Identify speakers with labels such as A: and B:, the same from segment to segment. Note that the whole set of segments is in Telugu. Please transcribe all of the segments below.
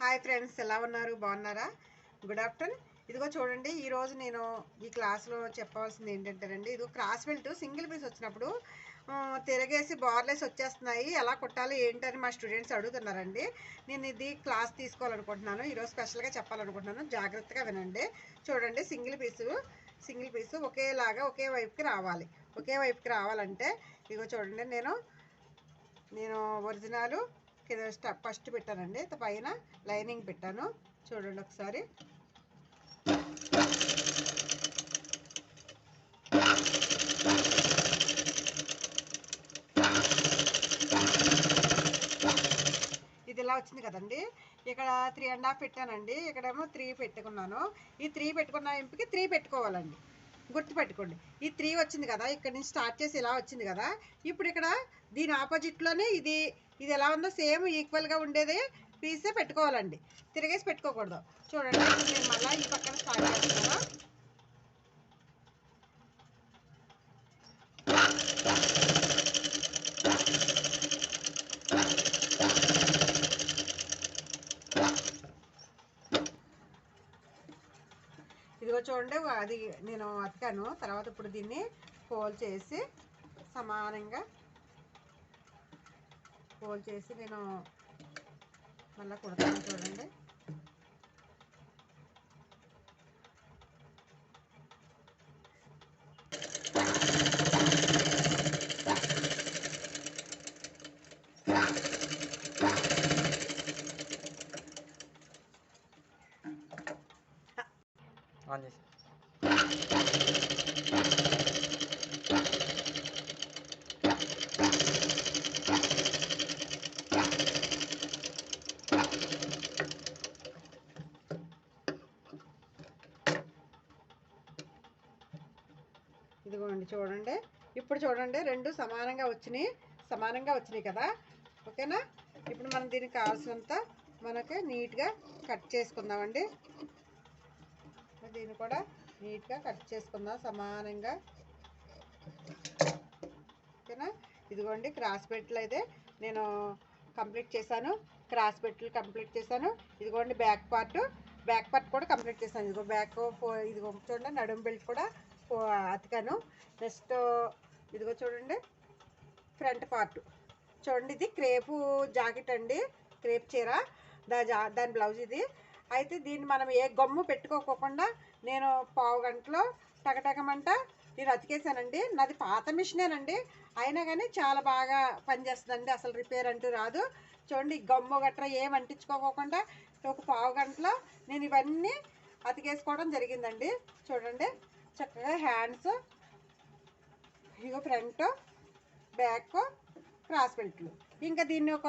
A: హాయ్ ఫ్రెండ్స్, ఎలా ఉన్నారు? బాగున్నారా? Good afternoon. ఇదిగో చూడండి, ఈరోజు నేను ఈ క్లాస్లో చెప్పవలసింది ఏంటంటేనండి, ఇదిగో క్రాస్ బెల్ట్ సింగిల్ పీస్ వచ్చినప్పుడు తిరగేసి బార్లెస్ వచ్చేస్తున్నాయి, ఎలా కుట్టాలి ఏంటని మా స్టూడెంట్స్ అడుగుతున్నారండి. నేను ఇది క్లాస్ తీసుకోవాలనుకుంటున్నాను, ఈరోజు స్పెషల్గా చెప్పాలనుకుంటున్నాను. జాగ్రత్తగా వినండి. చూడండి, సింగిల్ పీసు ఒకేలాగా ఒకే వైపుకి రావాలి. ఒకే వైపుకి రావాలంటే ఇదిగో చూడండి, నేను ఒరిజినల్ కింద ఫస్ట్ పెట్టానండి, పైన లైనింగ్ పెట్టాను. చూడండి ఒకసారి. ఇది ఇలా వచ్చింది కదండి. ఇక్కడ 3.5 పెట్టానండి, ఇక్కడేమో 3 పెట్టుకున్నాను. ఈ 3 పెట్టుకున్న ఇంపుకి 3 పెట్టుకోవాలండి. గుర్తుపెట్టుకోండి, ఈ 3 వచ్చింది కదా, ఇక్కడ నుంచి స్టార్ట్ చేసి ఇలా వచ్చింది కదా. ఇప్పుడు ఇక్కడ దీని ఆపోజిట్లోనే ఇది ఎలా ఉందో సేమ్ ఈక్వల్గా ఉండేదే పీసే పెట్టుకోవాలండి, తిరిగేసి పెట్టుకోకూడదు. చూడండి, నేను మళ్ళీ ఈ పక్కన స్టార్ట్ చేస్తున్నాను. ఇదిగో చూడండి, అది నేను అతికాను. తర్వాత ఇప్పుడు దీన్ని ఫోల్డ్ చేసి సమానంగా నేను మళ్ళీ కుడతాను. చూడండి, ఇదిగోండి చూడండి. ఇప్పుడు చూడండి, రెండు సమానంగా వచ్చినాయి కదా. ఓకేనా? ఇప్పుడు మనం దీనికి కావాల్సినంత మనకి నీట్గా కట్ చేసుకుందామండి. దీన్ని కూడా నీట్గా కట్ చేసుకుందాం సమానంగా. ఓకేనా? ఇదిగోండి, క్రాస్ బెల్ట్లు అయితే నేను కంప్లీట్ చేశాను. ఇదిగోండి, బ్యాక్ పార్ట్ కూడా కంప్లీట్ చేశాను. ఇదిగో ఇదిగో చూడండి, నడుము బెల్ట్ కూడా అతికాను. నెక్స్ట్ ఇదిగో చూడండి, ఫ్రంట్ పార్ట్ చూడండి. ఇది క్రేపు జాకెట్ అండి, క్రేప్ చీర, దాని బ్లౌజ్ ఇది. అయితే దీన్ని మనం ఏ గమ్ము పెట్టుకోకుండా నేను పావు గంటలో టకటకమంట నేను అతికేసానండి. నాది పాత మిషనేనండి, అయినా కానీ చాలా బాగా పనిచేస్తుందండి, అసలు రిపేర్ అంటూ రాదు. చూడండి, గమ్ము గట్రా ఏం అంటించుకోకుండా ఒక పావు గంటలో నేను ఇవన్నీ అతికేసుకోవడం జరిగిందండి. చూడండి, చక్కగా హ్యాండ్స్, ఇగో ఫ్రంట్, బ్యాక్, క్రాస్ బెల్ట్లు. ఇంకా దీన్ని ఒక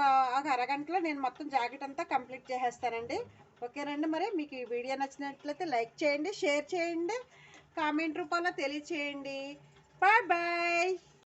A: అరగంటలో నేను మొత్తం జాకెట్ అంతా కంప్లీట్ చేసేస్తానండి. ఓకేనండి? మరి మీకు ఈ వీడియో నచ్చినట్లయితే లైక్ చేయండి, షేర్ చేయండి, కామెంట్ రూపంలో తెలియచేయండి. Bye bye.